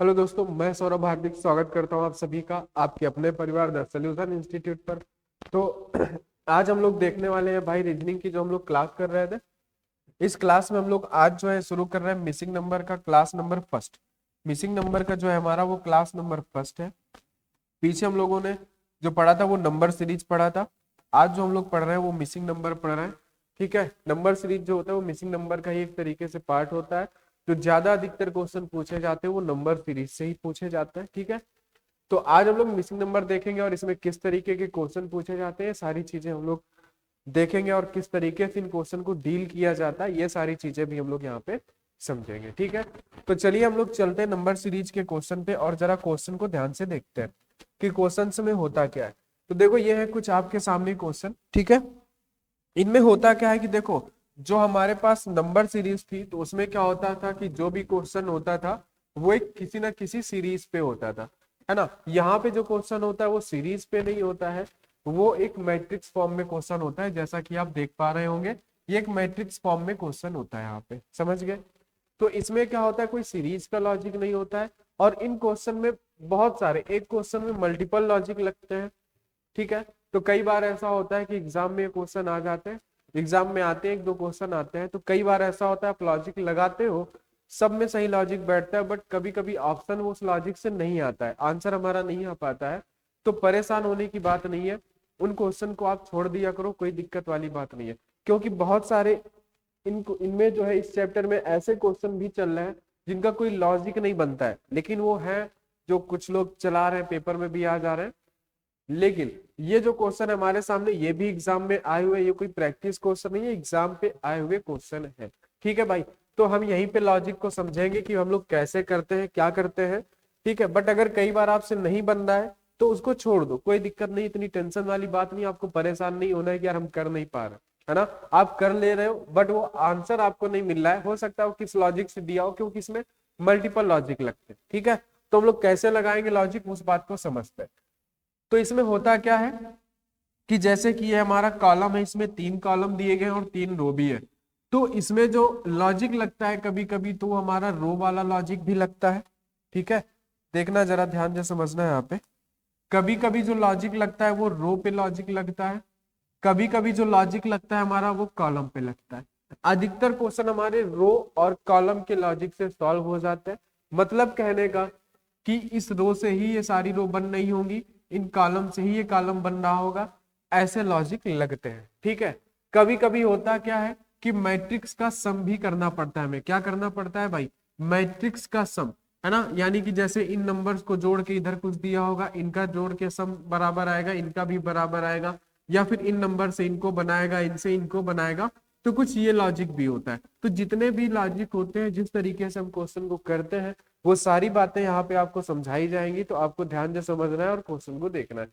Hello दोस्तों, मैं सौरभ हार्दिक स्वागत करता हूं आप सभी का आपके अपने परिवार द सॉल्यूशन इंस्टीट्यूट पर। तो आज हम लोग देखने वाले हैं भाई रीजनिंग की जो हम लोग क्लास कर रहे थे। इस क्लास में हम लोग आज जो है शुरू कर रहे हैं मिसिंग नंबर का class number first. Missing number का जो है हमारा वो क्लास नंबर फर्स्ट है। पीछे हम लोगों ने जो पढ़ा था वो नंबर सीरीज पढ़ा था। आज जो हम लोग पढ़ रहे हैं वो मिसिंग नंबर पढ़ रहे हैं। ठीक है, नंबर सीरीज जो होता है वो मिसिंग नंबर का ही एक तरीके से पार्ट होता है। जो ज्यादा अधिकतर क्वेश्चन पूछे जाते हैं वो नंबर सीरीज से ही पूछे जाते हैं। ठीक है, तो आज हम लोग मिसिंग नंबर देखेंगे और इसमें किस तरीके के क्वेश्चन पूछे जाते हैं सारी चीजें हम लोग देखेंगे, और किस तरीके से इन क्वेश्चन को डील किया जाता है ये सारी चीजें भी हम लोग यहाँ पे समझेंगे। ठीक है, तो चलिए हम लोग चलते हैं नंबर सीरीज के क्वेश्चन पे और जरा क्वेश्चन को ध्यान से देखते हैं कि क्वेश्चन में होता क्या है। तो देखो ये है कुछ आपके सामने क्वेश्चन। ठीक है, इनमें होता क्या है कि देखो जो हमारे पास नंबर सीरीज थी तो उसमें क्या होता था कि जो भी क्वेश्चन होता था वो एक किसी ना किसी सीरीज पे होता था, है ना। यहाँ पे जो क्वेश्चन होता है वो सीरीज पे नहीं होता है, वो एक मैट्रिक्स फॉर्म में क्वेश्चन होता है। जैसा कि आप देख पा रहे होंगे ये एक मैट्रिक्स फॉर्म में क्वेश्चन होता है यहाँ पे, समझ गए। तो इसमें क्या होता है, कोई सीरीज का लॉजिक नहीं होता है, और इन क्वेश्चन में बहुत सारे एक क्वेश्चन में मल्टीपल लॉजिक लगते हैं। ठीक है, तो कई बार ऐसा होता है कि एग्जाम में क्वेश्चन आ जाते हैं, एग्जाम में आते हैं एक दो क्वेश्चन आते हैं, तो कई बार ऐसा होता है आप लॉजिक लगाते हो, सब में सही लॉजिक बैठता है, बट कभी कभी ऑप्शन वो उस लॉजिक से नहीं आता है, आंसर हमारा नहीं आ पाता है। तो परेशान होने की बात नहीं है, उन क्वेश्चन को आप छोड़ दिया करो, कोई दिक्कत वाली बात नहीं है। क्योंकि बहुत सारे इनमें जो है इस चैप्टर में ऐसे क्वेश्चन भी चल रहे हैं जिनका कोई लॉजिक नहीं बनता है, लेकिन वो है जो कुछ लोग चला रहे हैं, पेपर में भी आ जा रहे हैं। लेकिन ये जो क्वेश्चन है हमारे सामने ये भी एग्जाम में आए हुए, ये कोई प्रैक्टिस क्वेश्चन नहीं है, एग्जाम पे आए हुए क्वेश्चन है। ठीक है भाई, तो हम यहीं पे लॉजिक को समझेंगे कि हम लोग कैसे करते हैं, क्या करते हैं। ठीक है, बट अगर कई बार आपसे नहीं बन रहा है तो उसको छोड़ दो, कोई दिक्कत नहीं, इतनी टेंशन वाली बात नहीं, आपको परेशान नहीं होना है कि यार हम कर नहीं पा रहे, है ना। आप कर ले रहे हो बट वो आंसर आपको नहीं मिल रहा है, हो सकता है वो किस लॉजिक से दिया हो, क्योंकि इसमें मल्टीपल लॉजिक लगते हैं। ठीक है, तो हम लोग कैसे लगाएंगे लॉजिक उस बात को समझते हैं। तो इसमें होता क्या है कि जैसे कि ये हमारा कॉलम है, इसमें 3 कॉलम दिए गए हैं और 3 रो भी है। तो इसमें जो लॉजिक लगता है कभी कभी तो हमारा रो वाला लॉजिक भी लगता है। ठीक है, देखना जरा ध्यान से समझना है यहाँ पे। कभी कभी जो लॉजिक लगता है वो रो पे लॉजिक लगता है, कभी कभी जो लॉजिक लगता है हमारा वो कॉलम पे लगता है। अधिकतर क्वेश्चन हमारे रो और कॉलम के लॉजिक से सॉल्व हो जाते हैं। मतलब कहने का कि इस रो से ही ये सारी रो बन नहीं होंगी, इन कॉलम से ही ये कॉलम बन रहा होगा, ऐसे लॉजिक लगते हैं। ठीक है, कभी कभी होता क्या है कि मैट्रिक्स का सम भी करना पड़ता है, हमें क्या करना पड़ता है भाई, मैट्रिक्स का सम, है ना। यानी कि जैसे इन नंबर्स को जोड़ के इधर कुछ दिया होगा, इनका जोड़ के सम बराबर आएगा, इनका भी बराबर आएगा, या फिर इन नंबर से इनको बनाएगा, इनसे इनको बनाएगा। तो कुछ ये लॉजिक भी होता है। तो जितने भी लॉजिक होते हैं, जिस तरीके से हम क्वेश्चन को करते हैं, वो सारी बातें यहाँ पे आपको समझाई जाएंगी, तो आपको ध्यान से समझना है और क्वेश्चन को देखना है।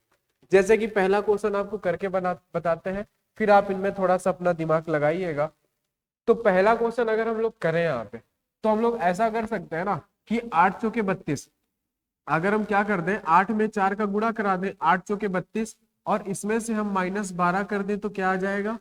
जैसे कि पहला क्वेश्चन आपको करके बताते हैं, फिर आप इनमें थोड़ा सा अपना दिमाग लगाइएगा। तो पहला क्वेश्चन अगर हम लोग करें यहाँ पे, तो हम लोग ऐसा कर सकते हैं ना कि 8 चौके 32, अगर हम क्या कर दें 8 में 4 का गुणा करा दें, 8 चौके 32, और इसमें से हम -12 कर दें तो क्या आ जाएगा,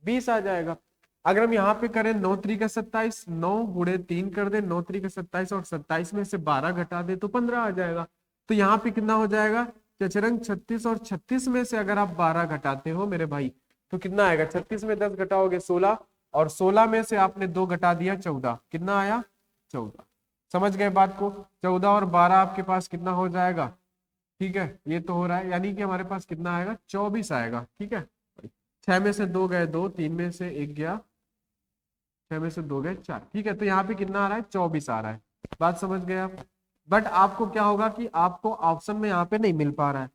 20 आ जाएगा। अगर हम यहाँ पे करें 9 त्रिक 27, 9 गुणे 3 कर दे, 9 त्रिक 27, और 27 में से 12 घटा दे तो 15 आ जाएगा। तो यहाँ पे कितना हो जाएगा, चचरंग 36, और 36 में से अगर आप 12 घटाते हो मेरे भाई तो कितना आएगा, 36 में 10 घटाओगे 16, और 16 में से आपने 2 घटा दिया 14, कितना आया 14। समझ गए बात को, 14 और 12 आपके पास कितना हो जाएगा, ठीक है ये तो हो रहा है, यानी कि हमारे पास कितना आएगा 24 आएगा। ठीक है, 6 में से 2 गए 2, 3 में से 1 गया, 6 में से 2 गए 4। ठीक है, तो यहाँ पे कितना आ रहा है 24 आ रहा है। बात समझ गए आप। बट आपको क्या होगा कि आपको ऑप्शन में यहाँ पे नहीं मिल पा रहा है।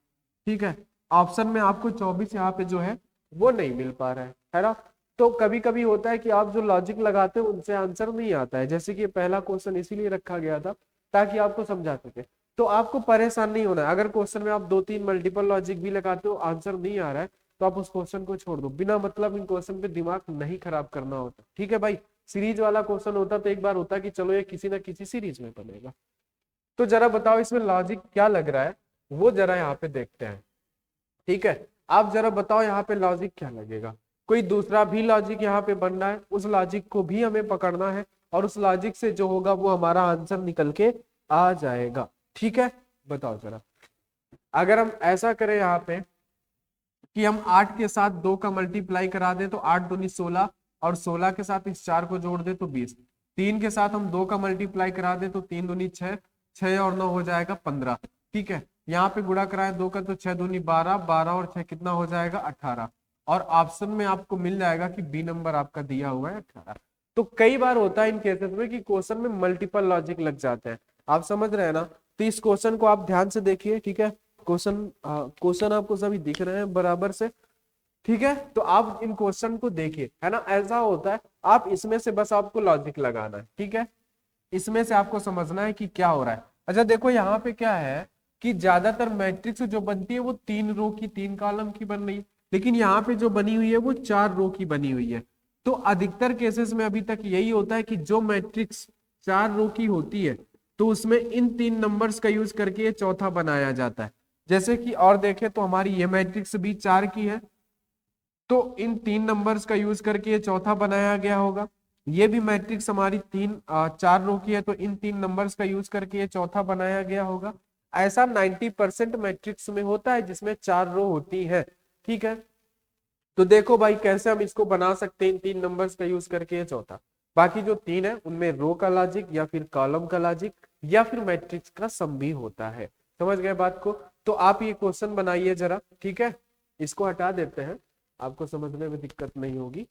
ठीक है, ऑप्शन में आपको 24 यहाँ पे जो है वो नहीं मिल पा रहा है ना। तो कभी कभी होता है कि आप जो लॉजिक लगाते हो उनसे आंसर नहीं आता है, जैसे कि पहला क्वेश्चन इसीलिए रखा गया था ताकि आपको समझा सके। तो आपको परेशान नहीं होना है, अगर क्वेश्चन में आप 2-3 मल्टीपल लॉजिक भी लगाते हो आंसर नहीं आ रहा है तो आप उस क्वेश्चन को छोड़ दो, बिना मतलब इन क्वेश्चन पे दिमाग नहीं खराब करना होता। ठीक है भाई, सीरीज वाला क्वेश्चन होता तो एक बार होता कि चलो ये किसी ना किसी सीरीज में बनेगा। तो जरा बताओ इसमें लॉजिक क्या लग रहा है, वो जरा यहाँ पे देखते हैं। ठीक है, आप जरा बताओ यहाँ पे लॉजिक क्या लगेगा। कोई दूसरा भी लॉजिक यहाँ पे बनना है, उस लॉजिक को भी हमें पकड़ना है, और उस लॉजिक से जो होगा वो हमारा आंसर निकल के आ जाएगा। ठीक है, बताओ जरा। अगर हम ऐसा करें यहाँ पे कि हम 8 के साथ 2 का मल्टीप्लाई करा दे तो 8 दूनी 16, और 16 के साथ इस 4 को जोड़ दे तो 20। 3 के साथ हम 2 का मल्टीप्लाई करा दे तो 3 दूनी 6, 6 और 9 हो जाएगा 15। ठीक है, यहाँ पे गुणा कराए 2 का तो 6 दूनी 12, 12 और 6 कितना हो जाएगा 18। और ऑप्शन में आपको मिल जाएगा कि बी नंबर आपका दिया हुआ है 18। तो कई बार होता है इन केसेस में कि क्वेश्चन में मल्टीपल लॉजिक लग जाते हैं, आप समझ रहे हैं ना। तो इस क्वेश्चन को आप ध्यान से देखिए। ठीक है, क्वेश्चन आपको सभी दिख रहे हैं बराबर से। ठीक है, तो आप इन क्वेश्चन को देखिए, है ना। ऐसा होता है, आप इसमें से बस आपको लॉजिक लगाना है। ठीक है, इसमें से आपको समझना है कि क्या हो रहा है। अच्छा देखो यहाँ पे क्या है कि ज्यादातर मैट्रिक्स जो बनती है वो 3 रो की 3 कॉलम की बन रही है, लेकिन यहाँ पे जो बनी हुई है वो 4 रो की बनी हुई है। तो अधिकतर केसेस में अभी तक यही होता है कि जो मैट्रिक्स 4 रो की होती है तो उसमें इन 3 नंबर्स का यूज करके ये चौथा बनाया जाता है। जैसे कि और देखें तो हमारी ये मैट्रिक्स भी 4 की है, तो इन 3 नंबर्स का यूज करके ये चौथा बनाया गया होगा। ये भी मैट्रिक्स हमारी 4 रो की है, तो इन 3 नंबर्स का यूज करके ये चौथा बनाया गया होगा। ऐसा 90% मैट्रिक्स में होता है जिसमें 4 रो होती है। ठीक है, तो देखो भाई कैसे हम इसको बना सकते हैं इन 3 नंबर्स का यूज करके ये चौथा। बाकी जो 3 है उनमें रो का लॉजिक या फिर कॉलम का लॉजिक या फिर मैट्रिक्स का सम भी होता है। समझ गए बात को। तो आप ये क्वेश्चन बनाइए जरा। ठीक है, इसको हटा देते हैं, आपको समझने में दिक्कत नहीं होगी।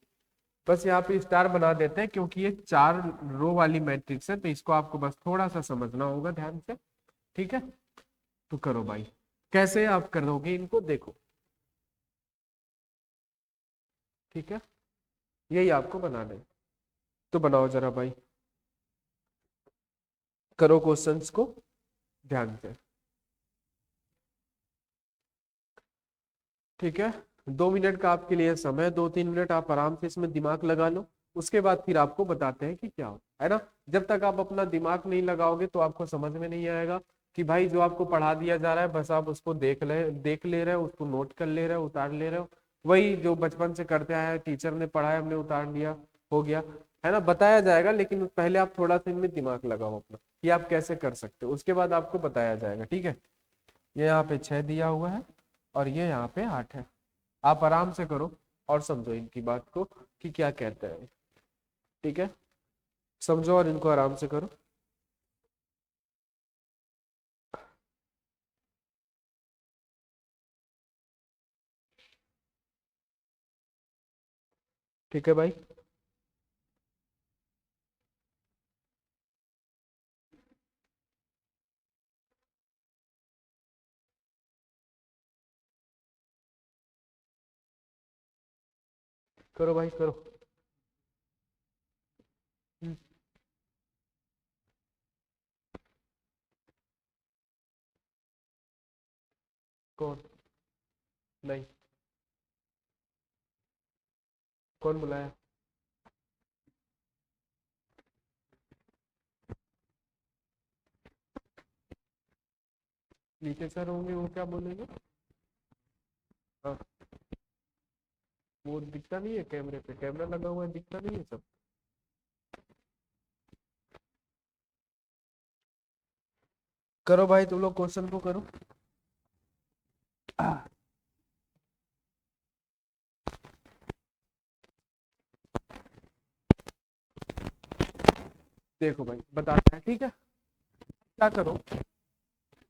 बस यहाँ पे स्टार बना देते हैं क्योंकि ये 4 रो वाली मैट्रिक्स है, तो इसको आपको बस थोड़ा सा समझना होगा ध्यान से। ठीक है, तो करो भाई, कैसे आप करोगे इनको देखो। ठीक है, यही आपको बनाना है, तो बनाओ जरा भाई, करो क्वेश्चंस को ध्यान से। ठीक है, 2 मिनट का आपके लिए समय, 2-3 मिनट आप आराम से इसमें दिमाग लगा लो। उसके बाद फिर आपको बताते हैं कि क्या होता है ना। जब तक आप अपना दिमाग नहीं लगाओगे तो आपको समझ में नहीं आएगा कि भाई जो आपको पढ़ा दिया जा रहा है बस आप उसको देख ले रहे हो, उसको नोट कर ले रहे हो, उतार ले रहे हो। वही जो बचपन से करते आए हैं, टीचर ने पढ़ाया हमने उतार लिया, हो गया, है ना। बताया जाएगा लेकिन पहले आप थोड़ा सा इनमें दिमाग लगाओ अपना कि आप कैसे कर सकते हो, उसके बाद आपको बताया जाएगा। ठीक है, ये यहाँ पे 6 दिया हुआ है और ये यहाँ पे 8 है। आप आराम से करो और समझो इनकी बात को कि क्या कहते हैं। ठीक है, समझो और इनको आराम से करो। ठीक है भाई, करो भाई करो। हम्म, कौन? नहीं, कौन बुलाया? नीचे सर होंगे, वो क्या बोलेंगे? हाँ, वो दिखता नहीं है कैमरे पे, कैमरा लगा हुआ है, दिखता नहीं है सब। करो भाई, तुम लोग क्वेश्चन को करो। देखो भाई बताते हैं। ठीक है, क्या करो,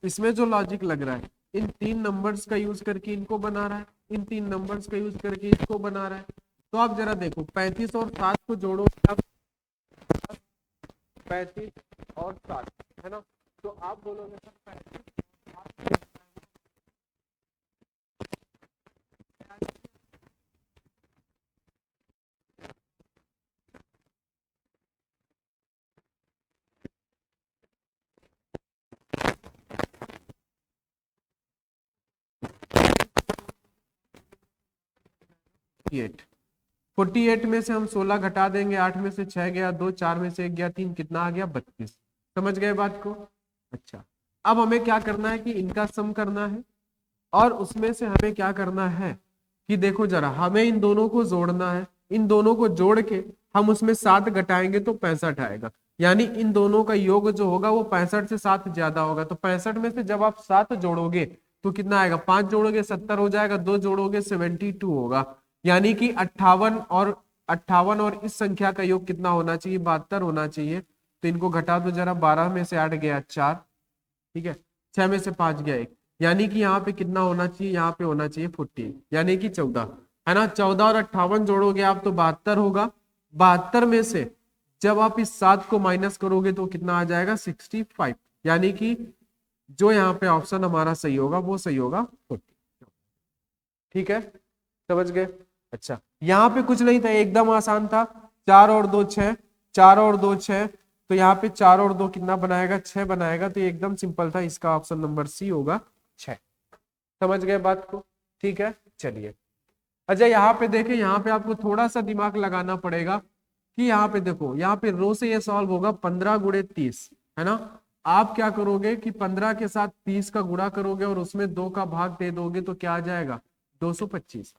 इसमें जो लॉजिक लग रहा है इन 3 नंबर्स का यूज करके इनको बना रहा है, इन 3 नंबर्स का यूज करके इसको बना रहा है। तो आप जरा देखो 35 और 7 को जोड़ो, आप 35 और 7, है ना। तो आप बोलोगे सर 35 48। 48 में से हम 16 घटा देंगे, 8 में से 6 गया 2, 4 में से 1 गया 3, कितना आ गया 32। समझ गए बात को। अच्छा, अब हमें क्या करना है कि इनका सम करना है, और उसमें से हमें क्या करना है कि देखो जरा, हमें इन दोनों को जोड़ना है। इन दोनों को जोड़ के हम उसमें 7 घटाएंगे तो 65 आएगा। यानी इन दोनों का योग जो होगा वो 65 से 7 ज्यादा होगा। तो 65 में से जब आप 7 जोड़ोगे तो कितना आएगा, 5 जोड़ोगे 70 हो जाएगा, 2 जोड़ोगे 72 होगा। यानी कि 58 और इस संख्या का योग कितना होना चाहिए, 72 होना चाहिए। तो इनको घटा दो जरा, 12 में से 8 गया 4, ठीक है, 6 में से 5 गया 1, यानी कि यहाँ पे कितना होना चाहिए, यहाँ पे होना चाहिए 14, यानी कि 14, है ना। 14 और 58 जोड़ोगे आप तो 72 होगा। 72 में से जब आप इस 7 को माइनस करोगे तो कितना आ जाएगा, 65, यानी कि जो यहाँ पे ऑप्शन हमारा सही होगा वो सही होगा 40। ठीक है, समझ गए। अच्छा, यहाँ पे कुछ नहीं था, एकदम आसान था। 4 और 2 6, 4 और 2 6, तो यहाँ पे 4 और 2 कितना बनाएगा, 6 बनाएगा। तो ये एकदम सिंपल था, इसका ऑप्शन नंबर सी होगा 6। समझ गए बात को, ठीक है, चलिए। अच्छा, यहाँ पे देखें, यहाँ पे आपको थोड़ा सा दिमाग लगाना पड़ेगा कि यहाँ पे देखो, यहाँ पे रो से ये सॉल्व होगा 15 गुणे 30, है ना। आप क्या करोगे कि 15 के साथ 30 का गुणा करोगे और उसमें 2 का भाग दे दोगे तो क्या आ जाएगा, 225।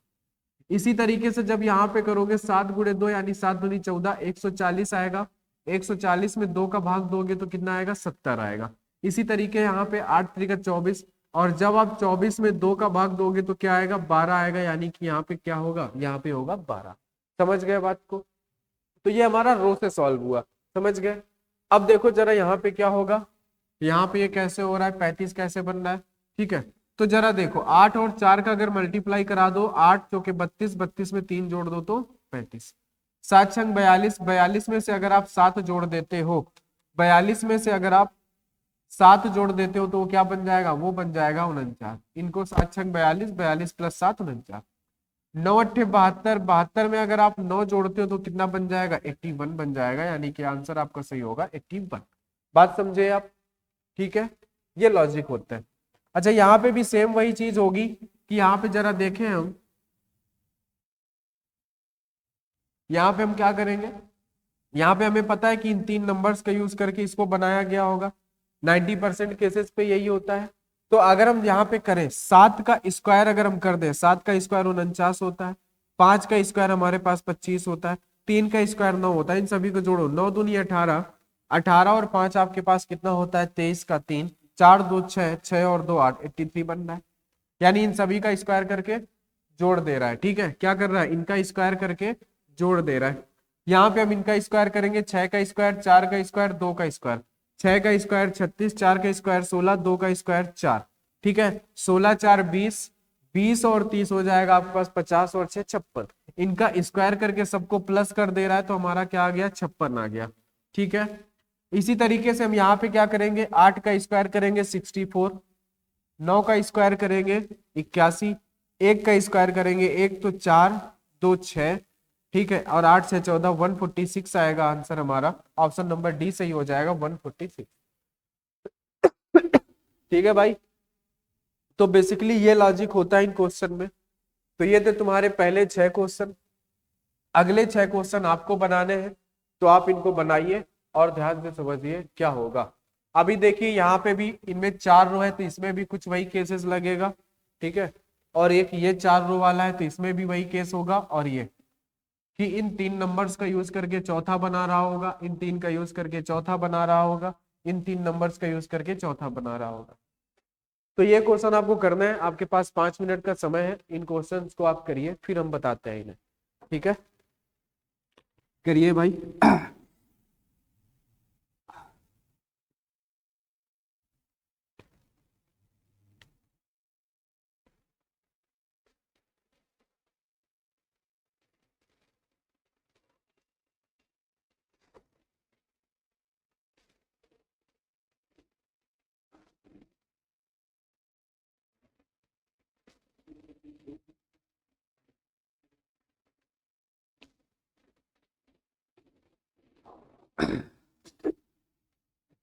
इसी तरीके से जब यहाँ पे करोगे 7 गुणे 2 यानी 7 दूनी 14, 140 आएगा। 140 में 2 का भाग दोगे तो कितना आएगा, 70 आएगा। इसी तरीके यहाँ पे 8 3 का 24, और जब आप 24 में 2 का भाग दोगे तो क्या आएगा, 12 आएगा। यानी कि यहाँ पे क्या होगा, यहाँ पे होगा 12। समझ गए बात को। तो ये हमारा रो से सॉल्व हुआ, समझ गए। अब देखो जरा यहाँ पे क्या होगा, यहाँ पे ये कैसे हो रहा है, 35 कैसे बन रहा है, ठीक है। तो जरा देखो, 8 और 4 का अगर मल्टीप्लाई करा दो, 8 चौके 32, 32 में 3 जोड़ दो तो 35, 7 छंग 42, 42 में से अगर आप 7 जोड़ देते हो, 42 में से अगर आप 7 जोड़ देते हो तो वो क्या बन जाएगा, वो बन जाएगा 49। इनको 7 छंग 42, 42 प्लस 7 49, 9 अट्ठे 72, 72 में अगर आप 9 जोड़ते हो तो कितना बन जाएगा, 81 बन जाएगा। यानी कि आंसर आपका सही होगा 81। बात समझे आप, ठीक है, ये लॉजिक होता है। अच्छा, यहाँ पे भी सेम वही चीज होगी कि यहाँ पे जरा देखें हम, यहाँ पे हम क्या करेंगे, यहाँ पे हमें पता है कि इन 3 नंबर्स का यूज करके इसको बनाया गया होगा। 90% केसेस पे यही होता है। तो अगर हम यहाँ पे करें 7 का स्क्वायर, अगर हम कर दें, 7 का स्क्वायर 49 होता है, 5 का स्क्वायर हमारे पास 25 होता है, 3 का स्क्वायर 9 होता है। इन सभी को जोड़ो, 9 दूनी 18, 18 और 5 आपके पास कितना होता है, 23 का 3, 4 2 6, 6 और 2 8, 83 बन रहा है। यानी इन सभी का स्क्वायर करके जोड़ दे रहा है, ठीक है। क्या कर रहा है, इनका स्क्वायर करके जोड़ दे रहा है। यहाँ पे हम इनका स्क्वायर करेंगे, 6 का स्क्वायर, 4 का स्क्वायर, 2 का स्क्वायर, 6 का स्क्वायर 36, 4 का स्क्वायर 16, 2 का स्क्वायर 4, ठीक है। 16 4 20, 20 और 30 हो जाएगा आपके पास 50 और 6 56। इनका स्क्वायर करके सबको प्लस कर दे रहा है तो हमारा क्या आ गया, 56 आ गया, ठीक है। इसी तरीके से हम यहाँ पे क्या करेंगे, 8 का स्क्वायर करेंगे 64, 9 का स्क्वायर करेंगे 81, 1 का स्क्वायर करेंगे 1 तो 4, 2 6, ठीक है, और 8 से 14 146 आएगा। आंसर हमारा ऑप्शन नंबर डी सही हो जाएगा, 146। ठीक है भाई, तो बेसिकली ये लॉजिक होता है इन क्वेश्चन में। तो ये थे तुम्हारे पहले 6 क्वेश्चन। अगले 6 क्वेश्चन आपको बनाने हैं, तो आप इनको बनाइए और ध्यान से समझिए क्या होगा। अभी देखिए यहाँ पे भी इनमें 4 रो है तो इसमें भी कुछ वही केसेस लगेगा, ठीक है। और एक ये 4 रो वाला है तो इसमें भी वही केस होगा। और ये कि इन 3 नंबर्स का यूज करके चौथा बना रहा होगा, इन 3 का यूज करके चौथा बना रहा होगा, इन 3 नंबर्स का यूज करके चौथा बना रहा होगा। तो ये क्वेश्चन आपको करना है, आपके पास 5 मिनट का समय है। इन क्वेश्चंस को आप करिए, फिर हम बताते हैं इन्हें, ठीक है, करिए भाई।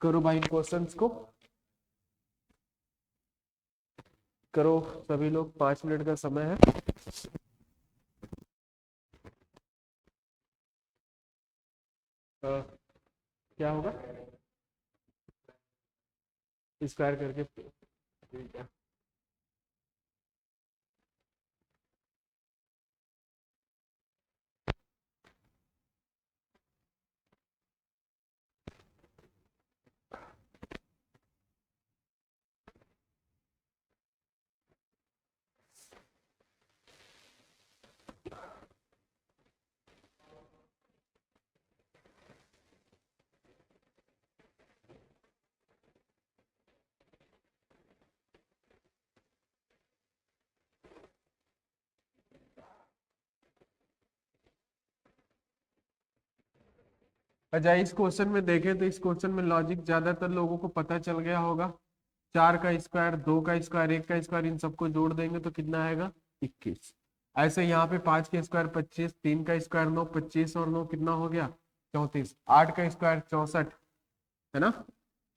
करो भाई, इन क्वेश्चंस को करो सभी लोग, 5 मिनट का समय है। क्या होगा, स्क्वायर करके, ठीक है। अच्छा, इस क्वेश्चन में देखें तो इस क्वेश्चन में लॉजिक ज्यादातर लोगों को पता चल गया होगा। 4 का स्क्वायर, 2 का स्क्वायर, 1 का स्क्वायर, इन सबको जोड़ देंगे तो कितना आएगा? 21। ऐसे यहाँ पे 5 के स्क्वायर 25, 3 का स्क्वायर 9, 25 और 9 कितना हो गया? 34। 8 का स्क्वायर 64, है ना?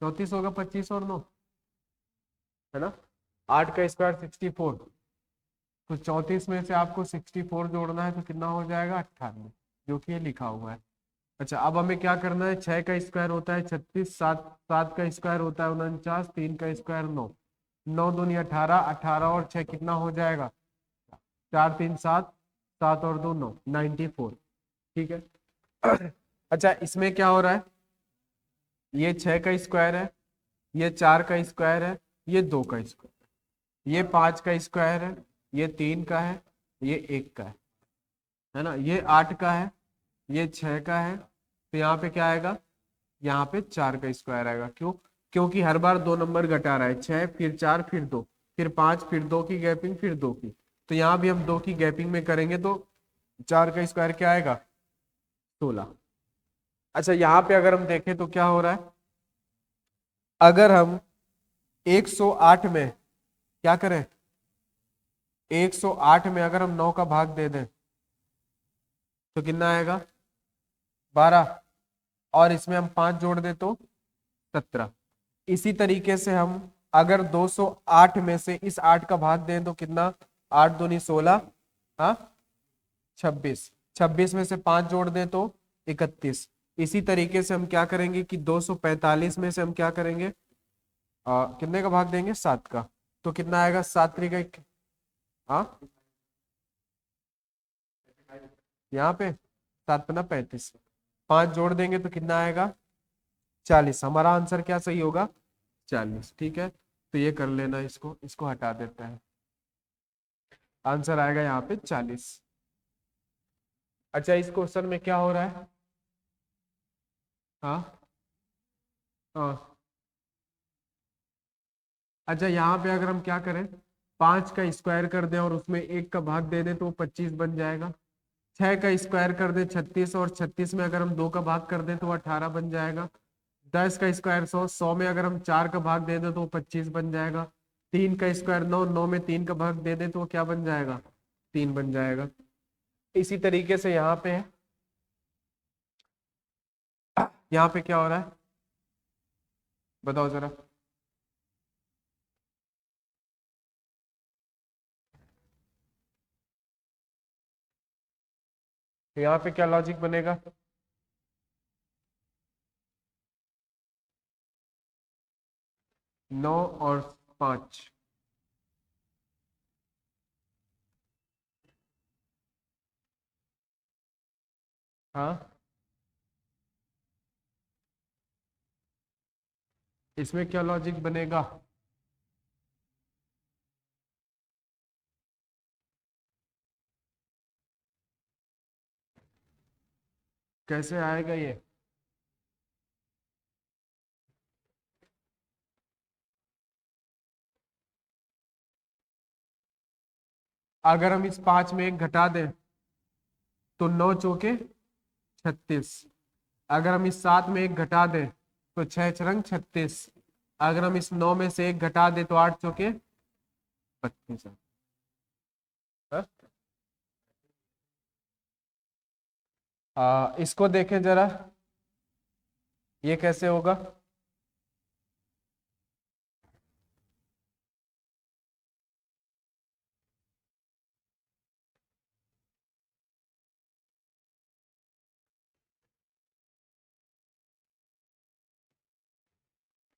34 होगा 25 और 9, है ना? 8 का स्क्वायर 64। तो 34 में से आपको 64 जोड़ना है तो कितना हो जाएगा? 98, जो कि ये लिखा हुआ है। अच्छा, अब हमें क्या करना है? 6 का स्क्वायर होता है 36, 7 का स्क्वायर होता है 49, 3 का स्क्वायर 9, 9 दूनी 18, 18 और 6 कितना हो जाएगा? 4 3 7, 7 और 2 9, 94। ठीक है। अच्छा, इसमें क्या हो रहा है? ये 6 का स्क्वायर है, ये 4 का स्क्वायर है, ये 2 का स्क्वायर, ये 5 का स्क्वायर है, ये 3 का है, ये 1 का है ना? ये 8 का है, ये 6 का है, तो यहाँ पे क्या आएगा? यहाँ पे 4 का स्क्वायर आएगा। क्यों? क्योंकि हर बार 2 नंबर घटा रहा है, 6 फिर 4 फिर 2 फिर 5 फिर 2 की गैपिंग फिर 2 की, तो यहाँ भी हम 2 की गैपिंग में करेंगे तो 4 का स्क्वायर क्या आएगा? 16। अच्छा, यहाँ पे अगर हम देखें तो क्या हो रहा है? अगर हम 108 में क्या करें? 108 में अगर हम 9 का भाग दे दें तो कितना आएगा? 12। और इसमें हम 5 जोड़ दें तो 17। इसी तरीके से हम अगर 208 में से इस 8 का भाग दें तो कितना? 8 दूनी 16, हाँ 26। 26 में से 5 जोड़ दें तो 31। इसी तरीके से हम क्या करेंगे कि 245 में से हम क्या करेंगे? कितने का भाग देंगे? 7 का। तो कितना आएगा? 7 3 का, हाँ यहाँ पे 7 पन्ना 35, 5 जोड़ देंगे तो कितना आएगा? 40। हमारा आंसर क्या सही होगा? 40। ठीक है, तो ये कर लेना, इसको इसको हटा देता है, आंसर आएगा यहाँ पे 40। अच्छा, इस क्वेश्चन में क्या हो रहा है? हाँ हाँ। अच्छा, यहाँ पे अगर हम क्या करें? 5 का स्क्वायर कर दें और उसमें 1 का भाग दे दें तो वो 25 बन जाएगा। 6 का स्क्वायर कर दें 36, और 36 में अगर हम 2 का भाग कर दें तो वो 18 बन जाएगा। 10 का स्क्वायर 100, 100 में अगर हम 4 का भाग दे दें तो वो 25 बन जाएगा। 3 का स्क्वायर 9, 9 में 3 का भाग दे दें तो वो क्या बन जाएगा? 3 बन जाएगा। इसी तरीके से यहाँ पे है, यहाँ पे क्या हो रहा है? बताओ जरा। तो यहाँ पे क्या लॉजिक बनेगा? 9 और 5। हाँ, इसमें क्या लॉजिक बनेगा? कैसे आएगा ये? अगर हम इस 5 में 1 घटा दें तो 9 चौके 36। अगर हम इस 7 में 1 घटा दें तो 6 6 रंग 36। अगर हम इस 9 में से 1 घटा दें तो 8 चौके 32। हाँ? इसको देखें जरा, ये कैसे होगा?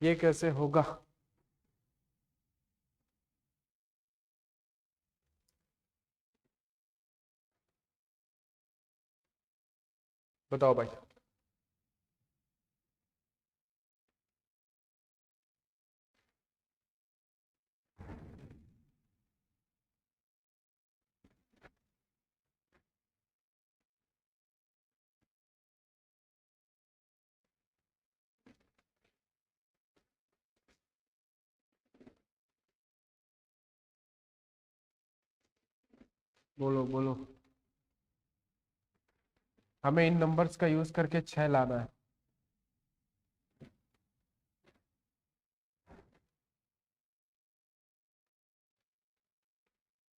ये कैसे होगा? बताओ भाई। बोलो बोलो। हमें इन नंबर्स का यूज करके 6 लाना है।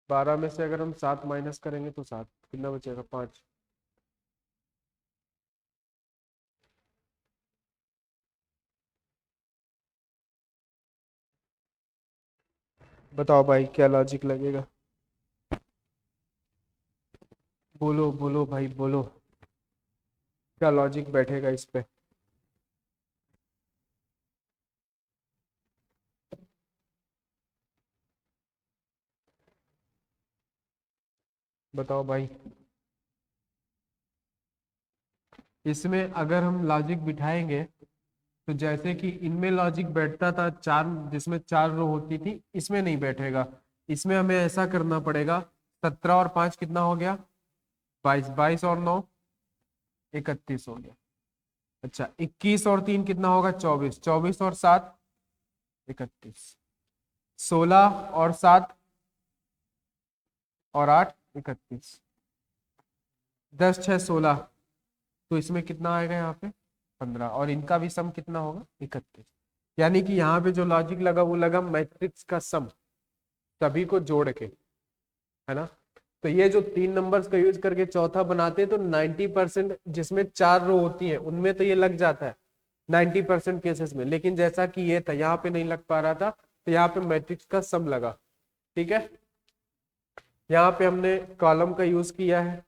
12 में से अगर हम 7 माइनस करेंगे तो 7 कितना बचेगा, 5। बताओ भाई क्या लॉजिक लगेगा, बोलो बोलो भाई बोलो, क्या लॉजिक बैठेगा इस पे। बताओ भाई, इसमें अगर हम लॉजिक बिठाएंगे तो जैसे कि इनमें लॉजिक बैठता था चार, जिसमें 4 रो होती थी, इसमें नहीं बैठेगा। इसमें हमें ऐसा करना पड़ेगा, 17 और 5 कितना हो गया, 22, 22 और 9 31 हो गया। अच्छा 21 और 3 कितना होगा, 24, 24 और 7 31, 16 और 7 और 8 31, 10 6 16, तो इसमें कितना आएगा यहाँ पे 15, और इनका भी सम कितना होगा 31। यानी कि यहाँ पे जो लॉजिक लगा वो लगा मैट्रिक्स का सम, सभी को जोड़ के, है ना। तो ये जो 3 नंबर्स का यूज करके चौथा बनाते हैं तो 90% जिसमें 4 रो होती है उनमें तो ये लग जाता है 90% केसेस में, लेकिन जैसा कि ये था यहाँ पे नहीं लग पा रहा था, तो यहाँ पे मैट्रिक्स का सम लगा। ठीक है, यहाँ पे हमने कॉलम का यूज किया है,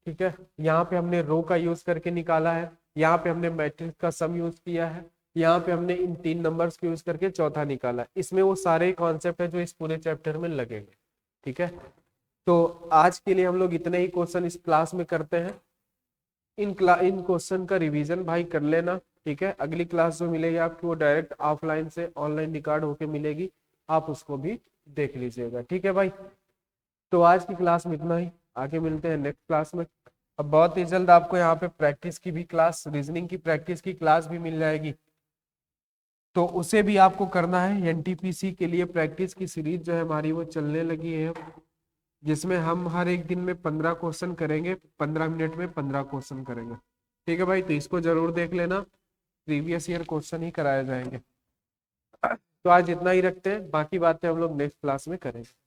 ठीक है, यहाँ पे हमने रो का यूज करके निकाला है, यहाँ पे हमने मैट्रिक्स का सम यूज किया है, यहाँ पे हमने इन 3 नंबर्स को यूज करके चौथा निकाला। इसमें वो सारे कॉन्सेप्ट है जो इस पूरे चैप्टर में लगेंगे। ठीक है, तो आज के लिए हम लोग इतने ही क्वेश्चन इस क्लास में करते हैं। इन क्वेश्चन का रिवीजन भाई कर लेना। ठीक है, अगली क्लास जो मिलेगी आपकी वो डायरेक्ट ऑफलाइन से ऑनलाइन रिकॉर्ड होके मिलेगी, आप उसको भी देख लीजिएगा। ठीक है भाई, तो आज की क्लास में इतना ही, आगे मिलते हैं नेक्स्ट क्लास में। अब बहुत ही जल्द आपको यहाँ पे प्रैक्टिस की भी क्लास, रीजनिंग की प्रैक्टिस की क्लास भी मिल जाएगी, तो उसे भी आपको करना है। एनटीपीसी के लिए प्रैक्टिस की सीरीज जो है हमारी वो चलने लगी है, जिसमें हम हर एक दिन में 15 क्वेश्चन करेंगे, 15 मिनट में 15 क्वेश्चन करेंगे। ठीक है भाई, तो इसको जरूर देख लेना, प्रीवियस ईयर क्वेश्चन ही कराए जाएंगे। तो आज इतना ही रखते हैं, बाकी बातें हम लोग नेक्स्ट क्लास में करेंगे।